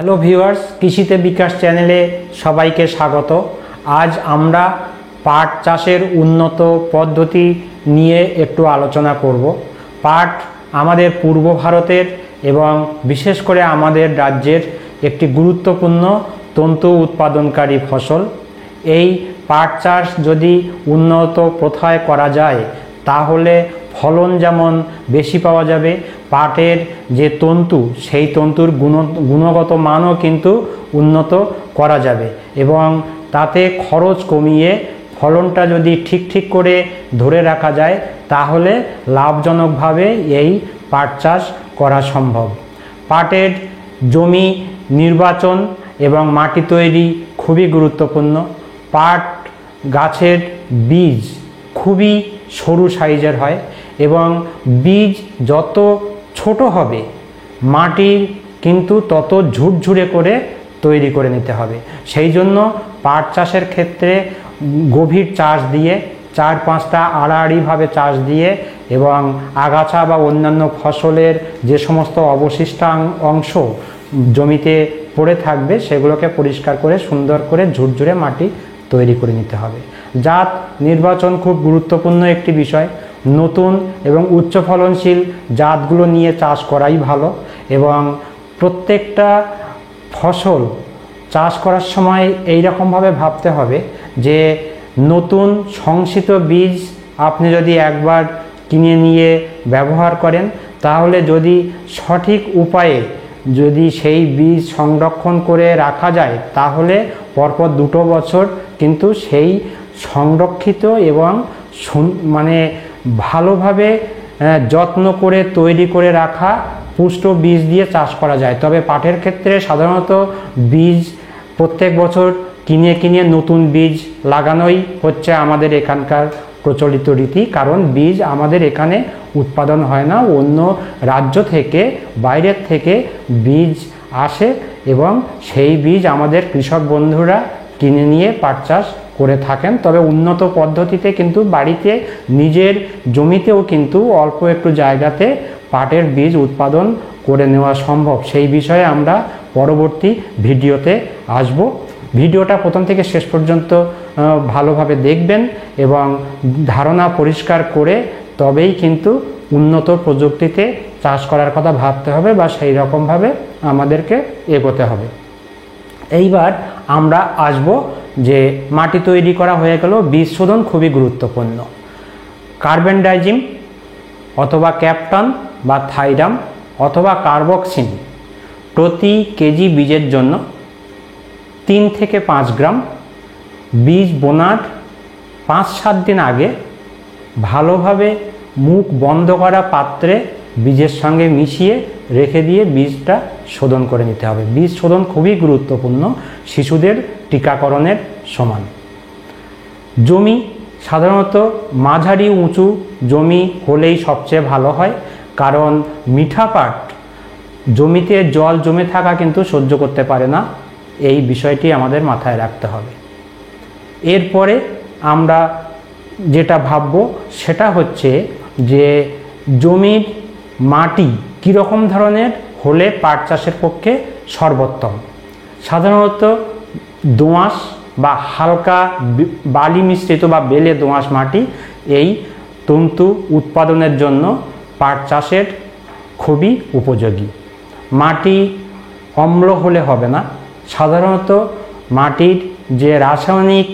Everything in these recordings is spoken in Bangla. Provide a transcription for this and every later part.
হ্যালো ভিউয়ার্স, কৃষিতে বিকাশ চ্যানেলে সবাইকে স্বাগত। আজ আমরা পাট চাষের উন্নত পদ্ধতি নিয়ে একটু আলোচনা করব। পাট আমাদের পূর্ব ভারতের এবং বিশেষ করে আমাদের রাজ্যের একটি গুরুত্বপূর্ণ তন্তু উৎপাদনকারী ফসল। এই পাট চাষ যদি উন্নত প্রথায় করা যায় তাহলে ফলন যেমন বেশি পাওয়া যাবে, পাটের যে তন্তু সেই তন্তুর গুণগত মানও কিন্তু উন্নত করা যাবে এবং তাতে খরচ কমিয়ে ফলনটা যদি ঠিক করে ধরে রাখা যায় তাহলে লাভজনকভাবে এই পাট চাষ করা সম্ভব। পাটের জমি নির্বাচন এবং মাটি তৈরি খুবই গুরুত্বপূর্ণ। পাট গাছের বীজ খুবই সরু সাইজের হয় এবং বীজ যত ছোট হবে মাটির কিন্তু তত ঝুরঝুরে করে তৈরি করে নিতে হবে। সেই জন্য পাট চাষের ক্ষেত্রে গভীর চাষ দিয়ে 4-5টা আড়াআড়িভাবে চাষ দিয়ে এবং আগাছা বা অন্যান্য ফসলের যে সমস্ত অবশিষ্ট অংশ জমিতে পড়ে থাকবে সেগুলোকে পরিষ্কার করে সুন্দর করে ঝুরঝুরে মাটি তৈরি করে নিতে হবে। জাত নির্বাচন খুব গুরুত্বপূর্ণ একটি বিষয়। নতুন এবং উচ্চ ফলনশীল জাতগুলো নিয়ে চাষ করাই ভালো এবং প্রত্যেকটা ফসল চাষ করার সময় এই রকমভাবে ভাবতে হবে যে নতুন সংশিত বীজ আপনি যদি একবার কিনে নিয়ে ব্যবহার করেন তাহলে যদি সঠিক উপায়ে যদি সেই বীজ সংরক্ষণ করে রাখা যায় তাহলে পরপর 2 বছর কিন্তু সেই সংরক্ষিত এবং ভালোভাবে যত্ন করে তৈরি করে রাখা পুষ্ট বীজ দিয়ে চাষ করা যায়। তবে পাটের ক্ষেত্রে সাধারণত বীজ প্রত্যেক বছর কিনে নতুন বীজ লাগানোই হচ্ছে আমাদের এখানকার প্রচলিত রীতি, কারণ বীজ আমাদের এখানে উৎপাদন হয় না, অন্য রাজ্য থেকে বাইরের থেকে বীজ আসে এবং সেই বীজ আমাদের কৃষক বন্ধুরা কিনে নিয়ে পাট চাষ করে থাকেন। তবে উন্নত পদ্ধতিতে কিন্তু বাড়িতে নিজের জমিতেও কিন্তু অল্প একটু জায়গাতে পাটের বীজ উৎপাদন করে নেওয়া সম্ভব। সেই বিষয়ে আমরা পরবর্তী ভিডিওতে আসব। ভিডিওটা প্রথম থেকে শেষ পর্যন্ত ভালোভাবে দেখবেন এবং ধারণা পরিষ্কার করে তবেই কিন্তু উন্নত প্রযুক্তিতে চাষ করার কথা ভাবতে হবে বা সেই রকমভাবে আমাদেরকে এগোতে হবে। এইবার আমরা আসব যে মাটি তৈরি করা হয়ে গেল, বীজ শোধন খুবই গুরুত্বপূর্ণ। কার্বেন্ডাইজিম অথবা ক্যাপটন বা থাইরাম অথবা কার্বক্সিন প্রতি কেজি বীজের জন্য 3 থেকে 5 গ্রাম বীজ বোনার 5-7 দিন আগে ভালোভাবে মুখ বন্ধ করা পাত্রে বীজের সঙ্গে মিশিয়ে রেখে দিয়ে বীজটা শোধন করে নিতে হবে। বীজ শোধন খুবই গুরুত্বপূর্ণ শিশুদের টিকাকরণের সমান। জমি সাধারণত মাঝারি উঁচু জমি হলেই সবচেয়ে ভালো হয়, কারণ মিঠা পাট জমিতে জল জমে থাকা কিন্তু সহ্য করতে পারে না, এই বিষয়টি আমাদের মাথায় রাখতে হবে। এরপরে আমরা যেটা ভাবব সেটা হচ্ছে যে জমির মাটি কীরকম ধরনের হলে পাট চাষের পক্ষে সর্বোত্তম। সাধারণত দোআঁশ বা হালকা বালি মিশ্রিত বা বেলে দোআঁশ মাটি এই তন্তু উৎপাদনের জন্য পাট চাষের খুবই উপযোগী। মাটি অম্ল হলে হবে না, সাধারণত মাটির যে রাসায়নিক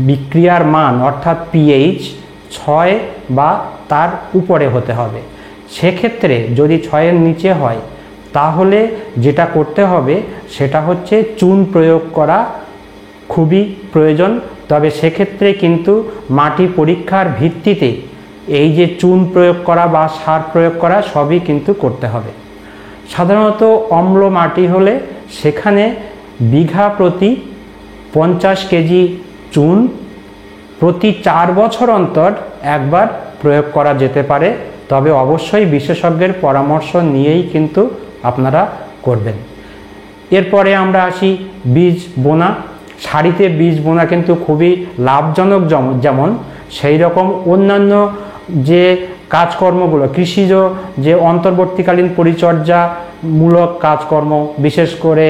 বিক্রিয়ার মান অর্থাৎ পিএইচ 6 বা তার উপরে হতে হবে। সেক্ষেত্রে যদি 6-এর নিচে হয় তাহলে যেটা করতে হবে সেটা হচ্ছে চুন প্রয়োগ করা খুবই প্রয়োজন। তবে সেক্ষেত্রে কিন্তু মাটি পরীক্ষার ভিত্তিতে এই যে চুন প্রয়োগ করা বা সার প্রয়োগ করা সবই কিন্তু করতে হবে। সাধারণত অম্ল মাটি হলে সেখানে বিঘা প্রতি 50 কেজি চুন প্রতি 4 বছর অন্তর একবার প্রয়োগ করা যেতে পারে, তবে অবশ্যই বিশেষজ্ঞের পরামর্শ নিয়েই কিন্তু আপনারা করবেন। এরপরে আমরা আসি বীজ বোনা। সারিতে বীজ বোনা কিন্তু খুবই লাভজনক, যেমন সেই রকম অন্যান্য যে কাজকর্মগুলো, কৃষিজ যে অন্তর্বর্তীকালীন পরিচর্যামূলক কাজকর্ম, বিশেষ করে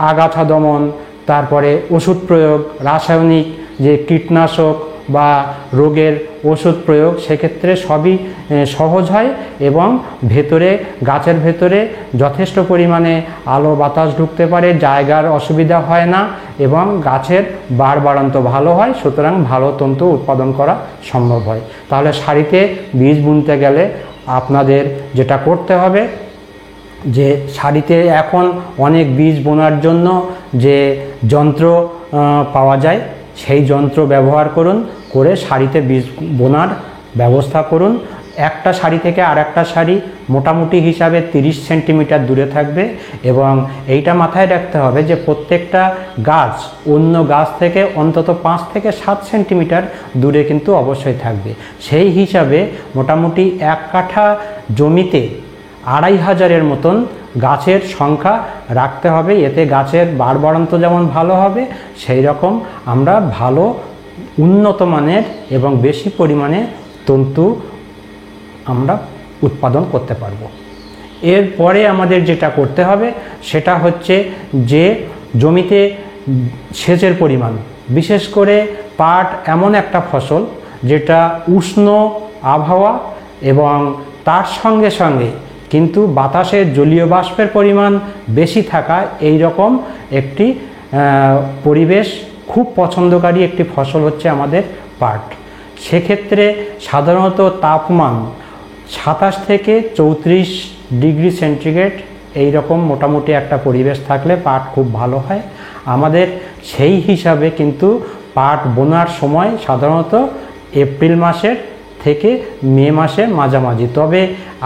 আগাছা দমন, তারপরে ওষুধ প্রয়োগ, রাসায়নিক যে কীটনাশক বা রোগের ওষুধ প্রয়োগ, সেক্ষেত্রে সবই সহজ হয় এবং গাছের ভেতরে যথেষ্ট পরিমাণে আলো বাতাস ঢুকতে পারে, জায়গার অসুবিধা হয় না এবং গাছের বাড়ন্ত ভালো হয়, সুতরাং ভালো তন্তু উৎপাদন করা সম্ভব হয়। তাহলে সারিতে বীজ বুনতে গেলে আপনাদের যেটা করতে হবে, যে সারিতে এখন অনেক বীজ বোনার জন্য যে যন্ত্র পাওয়া যায়, সেই যন্ত্র ব্যবহার করে সারিতে বীজ বোনার ব্যবস্থা করুন। একটা সারি থেকে আর একটা সারি মোটামুটি হিসাবে 30 সেন্টিমিটার দূরে থাকবে এবং এইটা মাথায় রাখতে হবে যে প্রত্যেকটা গাছ অন্য গাছ থেকে অন্তত 5 থেকে 7 সেন্টিমিটার দূরে কিন্তু অবশ্যই থাকবে। সেই হিসাবে মোটামুটি 1 কাঠা জমিতে 2500-এর মতন গাছের সংখ্যা রাখতে হবে। এতে গাছের বাড়ন্ত যেমন ভালো হবে, সেই রকম আমরা ভালো উন্নত মানের এবং বেশি পরিমাণে তন্তু আমরা উৎপাদন করতে পারবো। এরপরে আমাদের যেটা করতে হবে সেটা হচ্ছে যে জমিতে সেচের পরিমাণ, বিশেষ করে পাট এমন একটা ফসল যেটা উষ্ণ আবহাওয়া এবং তার সঙ্গে সঙ্গে কিন্তু বাতাসের জলীয় বাষ্পের পরিমাণ বেশি থাকা এই রকম একটি পরিবেশ খুব পছন্দকারী একটি ফসল হচ্ছে আমাদের পাট। সেক্ষেত্রে সাধারণত তাপমান 27 থেকে 34 ডিগ্রি সেন্টিগ্রেড এই রকম মোটামুটি একটা পরিবেশ থাকলে পাট খুব ভালো হয়। আমাদের সেই হিসাবে কিন্তু পাট বোনার সময় সাধারণত এপ্রিল মাসের থেকে মে মাসের মাঝামাঝি। তবে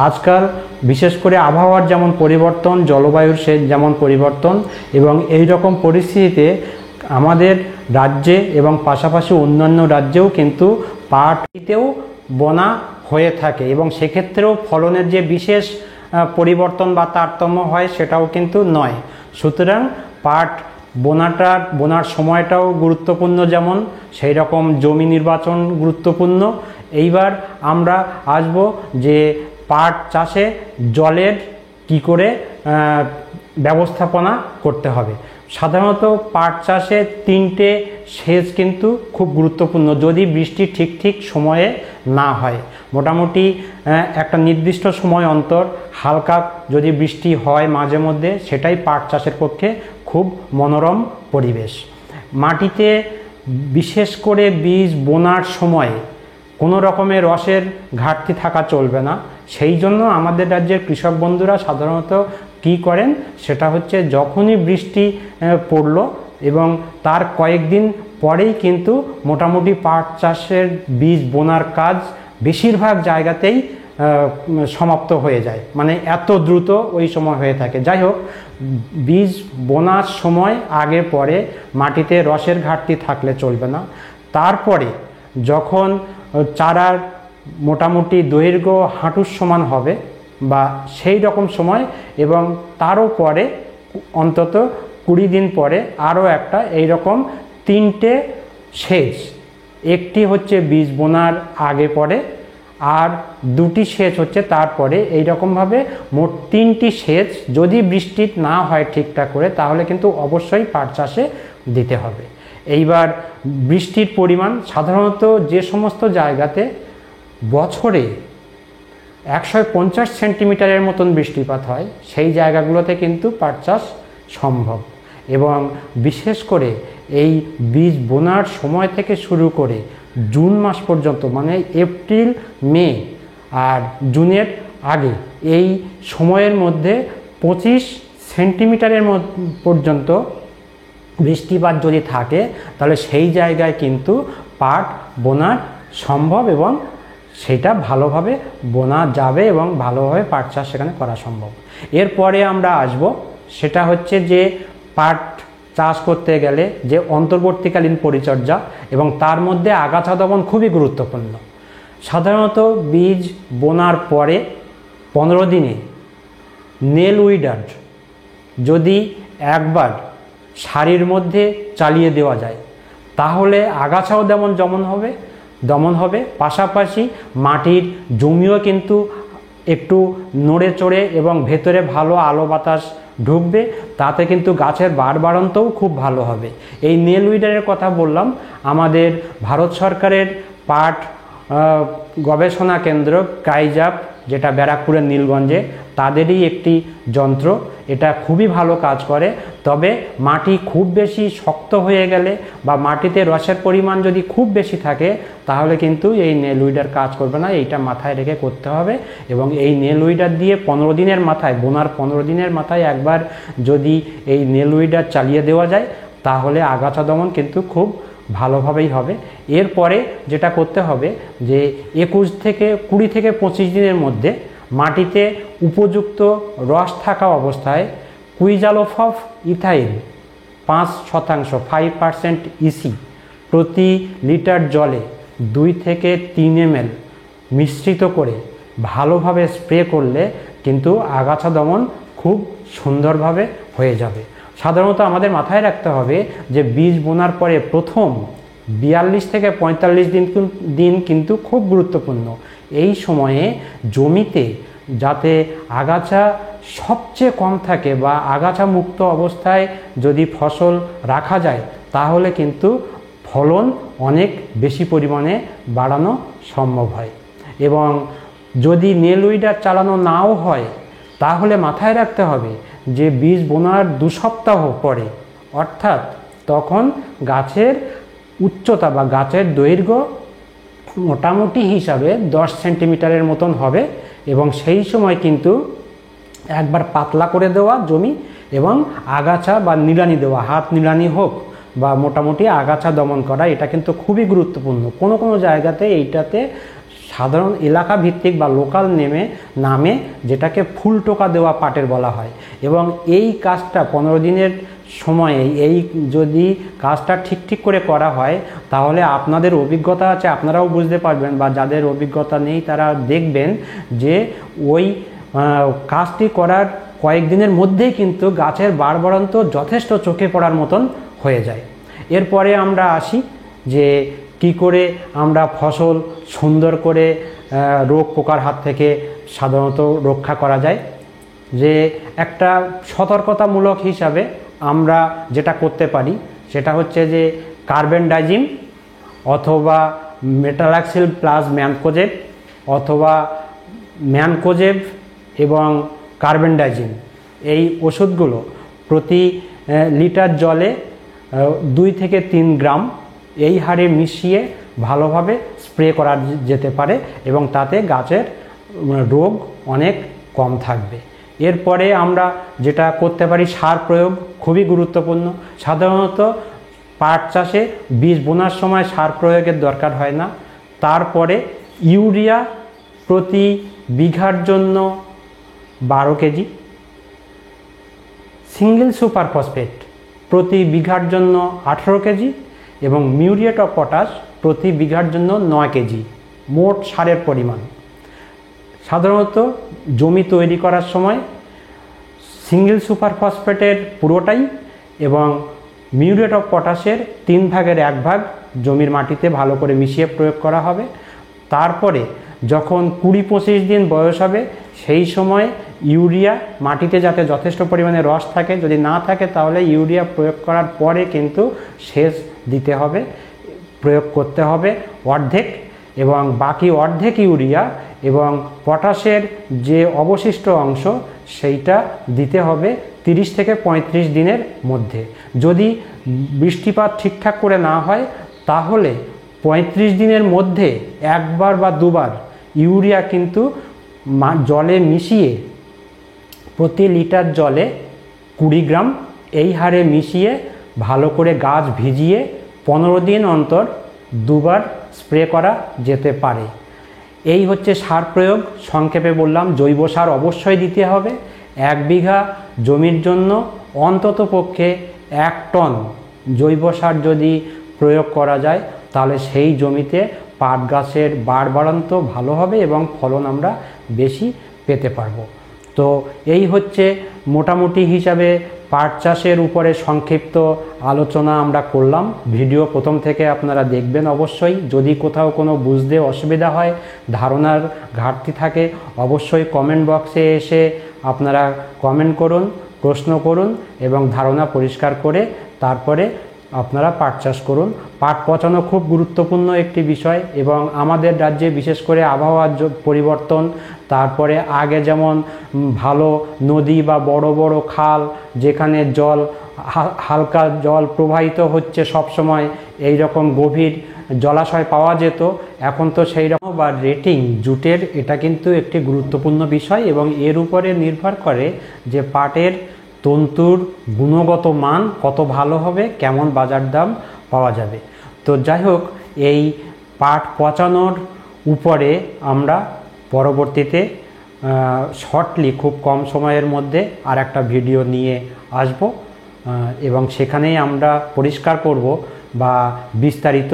আজকাল বিশেষ করে আবহাওয়ার যেমন পরিবর্তন, জলবায়ুর যেমন পরিবর্তন এবং এই রকম পরিস্থিতিতে আমাদের রাজ্যে এবং পাশাপাশি অন্যান্য রাজ্যেও কিন্তু পাটতেও বোনা হয়ে থাকে এবং সেক্ষেত্রেও ফলনের যে বিশেষ পরিবর্তন বা তারতম্য হয় সেটাও কিন্তু নয়। সুতরাং পাট বোনার সময়টাও গুরুত্বপূর্ণ, যেমন সেই রকম জমি নির্বাচন গুরুত্বপূর্ণ। এইবার আমরা আসব যে পাট চাষে জলের কি করে ব্যবস্থাপনা করতে হবে। সাধারণত পাট চাষে 3টে সেচ কিন্তু খুব গুরুত্বপূর্ণ যদি বৃষ্টি ঠিক সময়ে না হয়। মোটামুটি একটা নির্দিষ্ট সময় অন্তর হালকা যদি বৃষ্টি হয় মাঝে মধ্যে, সেটাই পাট চাষের পক্ষে খুব মনোরম পরিবেশ। মাটিতে বিশেষ করে বীজ বোনার সময় কোনো রকমের রসের ঘাটতি থাকা চলবে না। সেই জন্য আমাদের রাজ্যের কৃষক বন্ধুরা সাধারণত কি করেন, সেটা হচ্ছে যখনই বৃষ্টি পড়লো এবং তার কয়েকদিন পরেই কিন্তু মোটামুটি পাট চাষের বীজ বোনার কাজ বেশিরভাগ জায়গাতেই সমাপ্ত হয়ে যায়, মানে এত দ্রুত ওই সময় হয়ে থাকে। যাই হোক, বীজ বোনার সময় আগে পরে মাটিতে রসের ঘাটতি থাকলে চলবে না। তারপরে যখন চারার মোটামুটি দৈর্ঘ্য হাঁটুর সমান হবে বা সেই রকম সময় এবং তারও পরে অন্তত 20 দিন পরে আরও একটা এইরকম 3টে সেচ, একটি হচ্ছে বীজ বোনার আগে পরে আর 2টি সেচ হচ্ছে তারপরে, এইরকমভাবে মোট 3টি সেচ যদি বৃষ্টি না হয় ঠিকঠাক করে তাহলে কিন্তু অবশ্যই পাট চাষে দিতে হবে। এইবার বৃষ্টির পরিমাণ সাধারণত যে সমস্ত জায়গাতে বছরে 150 সেন্টিমিটারের মতন বৃষ্টিপাত হয় সেই জায়গাগুলোতে কিন্তু পাট চাষ সম্ভব এবং বিশেষ করে এই বীজ বোনার সময় থেকে শুরু করে জুন মাস পর্যন্ত, মানে এপ্রিল মে আর জুনের আগে এই সময়ের মধ্যে 25 সেন্টিমিটারের পর্যন্ত বৃষ্টিপাত যদি থাকে তাহলে সেই জায়গায় কিন্তু পাট বোনা সম্ভব এবং সেটা ভালোভাবে বোনা যাবে এবং ভালোভাবে পাট চাষ সেখানে করা সম্ভব। এরপরে আমরা আসব, সেটা হচ্ছে যে পাট চাষ করতে গেলে যে অন্তর্বর্তীকালীন পরিচর্যা এবং তার মধ্যে আগাছা দমন খুবই গুরুত্বপূর্ণ। সাধারণত বীজ বোনার পরে 15 দিনে নেল উইডার যদি একবার সারির মধ্যে চালিয়ে দেওয়া যায় তাহলে আগাছাও যেমন হবে, দমন হবে, পাশাপাশি মাটির জমিও কিন্তু একটু নড়ে চড়ে এবং ভেতরে ভালো আলো বাতাস ঢুকবে, তাতে কিন্তু গাছের বাড়বাড়ন্তও খুব ভালো হবে। এই নেল উইডারের কথা বললাম, আমাদের ভারত সরকারের পাট গবেষণা কেন্দ্র কাইজাপ, যেটা ব্যারাকপুরের নীলগঞ্জে, তাদেরই একটি যন্ত্র। এটা খুবই ভালো কাজ করে। তবে মাটি খুব বেশি শক্ত হয়ে গেলে বা মাটিতে রসের পরিমাণ যদি খুব বেশি থাকে তাহলে কিন্তু এই নেল উইডার কাজ করবে না, এইটা মাথায় রেখে করতে হবে। এবং এই নেল উইডার দিয়ে 15 দিনের মাথায়, বোনার 15 দিনের মাথায় একবার যদি এই নেল উইডার চালিয়ে দেওয়া যায় তাহলে আগাছা দমন কিন্তু খুব ভালোভাবেই হবে। এরপরে যেটা করতে হবে যে 21 থেকে 20 থেকে 25 দিনের মধ্যে মাটিতে উপযুক্ত রস থাকা অবস্থায় কুইজালোফ অফ ইথাইল 5% 5% ইসি প্রতি লিটার জলে 2 থেকে 3 ml মিশ্রিত করে ভালোভাবে স্প্রে করলে কিন্তু আগাছা দমন খুব সুন্দরভাবে হয়ে যাবে। সাধারণত আমাদের মাথায় রাখতে হবে যে বীজ বোনার পরে প্রথম 42 থেকে 45 দিন কিন্তু খুব গুরুত্বপূর্ণ। এই সময়ে জমিতে যাতে আগাছা সবচেয়ে কম থাকে বা আগাছা মুক্ত অবস্থায় যদি ফসল রাখা যায় তাহলে কিন্তু ফলন অনেক বেশি পরিমাণে বাড়ানো সম্ভব হয়। এবং যদি নেল উইডার চালানো নাও হয় তাহলে মাথায় রাখতে হবে যে বীজ বোনার 2 সপ্তাহ পরে, অর্থাৎ তখন গাছের উচ্চতা বা গাছের দৈর্ঘ্য মোটামুটি হিসাবে 10 সেন্টিমিটারের মতন হবে। এবং সেই সময় কিন্তু একবার পাতলা করে দেওয়া জমি এবং আগাছা বা নিড়ানি দেওয়া, হাত নিড়ানি হোক বা মোটামুটি আগাছা দমন করা, এটা কিন্তু খুবই গুরুত্বপূর্ণ। কোনো কোনো জায়গাতে এইটাতে সাধারণ এলাকা ভিত্তিক বা লোকাল নামে যেটাকে ফুল টোকা দেওয়া পাটের বলা হয়। এবং এই কাজটা 15 দিনের সময়ে এই যদি কাজটা ঠিক করে করা হয় তাহলে আপনাদের অভিজ্ঞতা আছে, আপনারাও বুঝতে পারবেন, বা যাদের অভিজ্ঞতা নেই তারা দেখবেন যে ওই কাজটি করার কয়েকদিনের মধ্যেই কিন্তু গাছের বাড়বাড়ন্ত যথেষ্ট চোখে পড়ার মতন হয়ে যায়। এরপরে আমরা আসি যে কি করে আমরা ফসল সুন্দর করে রোগ পোকার হাত থেকে সাধারণত রক্ষা করা যায়। যে একটা সতর্কতামূলক হিসাবে আমরা যেটা করতে পারি সেটা হচ্ছে যে কার্বেন্ডাজিম অথবা মেটালাক্সিল প্লাস ম্যানকোজেব অথবা ম্যানকোজেব এবং কার্বেন্ডাজিম, এই ওষুধগুলো প্রতি লিটার জলে 2 থেকে 3 গ্রাম এই হারে মিশিয়ে ভালোভাবে স্প্রে করা যেতে পারে এবং তাতে গাছের রোগ অনেক কম থাকবে। এরপরে আমরা যেটা করতে পারি সার প্রয়োগ খুবই গুরুত্বপূর্ণ। সাধারণত পাট চাষে বীজ বোনার সময় সার প্রয়োগের দরকার হয় না। তারপরে ইউরিয়া প্রতি বিঘার জন্য 12 কেজি, সিঙ্গেল সুপার ফসফেট প্রতি বিঘার জন্য 18 কেজি এবং মিউরিয়েট অফ পটাশ প্রতি বিঘার জন্য 9 কেজি মোট সারের পরিমাণ। সাধারণত জমি তৈরি করার সময় সিঙ্গেল সুপার ফসফেটের পুরোটাই এবং মিউরিয়েট অফ পটাশের 3 ভাগের 1 ভাগ জমির মাটিতে ভালো করে মিশিয়ে প্রয়োগ করা হবে। তারপরে যখন 20-25 দিন বয়স হবে সেই সময় ইউরিয়া মাটিতে যাতে যথেষ্ট পরিমাণে রস থাকে, যদি না থাকে তাহলে ইউরিয়া প্রয়োগ করার পরে কিন্তু সেচ দিতে হবে, প্রয়োগ করতে হবে অর্ধেক, এবং বাকি অর্ধেক ইউরিয়া এবং পটাশের যে অবশিষ্ট অংশ সেইটা দিতে হবে 30 থেকে 35 দিনের মধ্যে। যদি বৃষ্টিপাত ঠিকঠাক করে না হয় তাহলে 35 দিনের মধ্যে একবার বা দুবার ইউরিয়া কিন্তু জলে মিশিয়ে প্রতি লিটার জলে 20 গ্রাম এই হারে মিশিয়ে ভালো করে গাছ ভিজিয়ে 15 দিন অন্তর দুবার স্প্রে করা যেতে পারে। এই হচ্ছে সার প্রয়োগ। সংক্ষেপে বললাম জৈব সার অবশ্যই দিতে হবে। 1 বিঘা জমির জন্য অন্তত পক্ষে 1 টন জৈব সার যদি প্রয়োগ করা যায় তাহলে সেই জমিতে পাট গাছের বাড়বাড়ন্ত ভালো হবে এবং ফলন আমরা বেশি পেতে পারবো। তো এই হচ্ছে মোটামুটি হিসাবে পাট চাষের উপরে সংক্ষিপ্ত আলোচনা আমরা করলাম। ভিডিও প্রথম থেকে আপনারা দেখবেন অবশ্যই। যদি কোথাও কোনো বুঝতে অসুবিধা হয়, ধারণার ঘাটতি থাকে, অবশ্যই কমেন্ট বক্সে এসে আপনারা কমেন্ট করুন, প্রশ্ন করুন এবং ধারণা পরিষ্কার করে তারপরে আপনারা পাট চাষ করুন। পাট পচানো খুব গুরুত্বপূর্ণ একটি বিষয় এবং আমাদের রাজ্যে বিশেষ করে আবহাওয়ার পরিবর্তন, তারপরে আগে যেমন ভালো নদী বা বড় বড় খাল যেখানে জল হালকা জল প্রবাহিত হচ্ছে সবসময়, এই রকম গভীর জলাশয় পাওয়া যেত, এখন তো সেই রকম বা রেটিং জুটের এটা কিন্তু একটি গুরুত্বপূর্ণ বিষয় এবং এর উপরে নির্ভর করে যে পাটের তন্তুর গুণগত মান কত ভালো হবে, কেমন বাজার দাম পাওয়া যাবে। তো যাই হোক, এই পাট পচানোর উপরে আমরা পরবর্তীতে শর্টলি খুব কম সময়ের মধ্যে আর একটা ভিডিও নিয়ে আসব এবং সেখানেই আমরা পরিষ্কার করব বা বিস্তারিত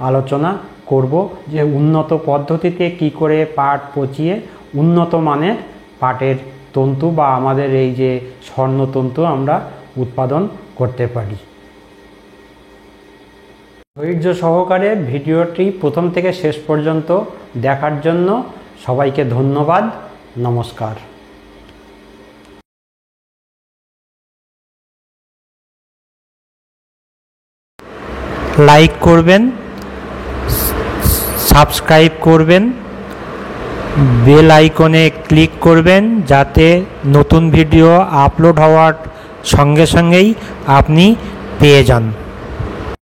আলোচনা করব যে উন্নত পদ্ধতিতে কি করে পাট পচিয়ে উন্নত মানের পাটের তন্তু বা আমাদের এই যে স্বর্ণতন্তু আমরা উৎপাদন করতে পারি। ধৈর্য সহকারে ভিডিওটি প্রথম থেকে শেষ পর্যন্ত দেখার জন্য সবাইকে ধন্যবাদ। নমস্কার। লাইক করবেন, সাবস্ক্রাইব করবেন, বেল আইকনে ক্লিক করবেন যাতে নতুন ভিডিও আপলোড হওয়ার সঙ্গে সঙ্গেই আপনি পেয়ে যান।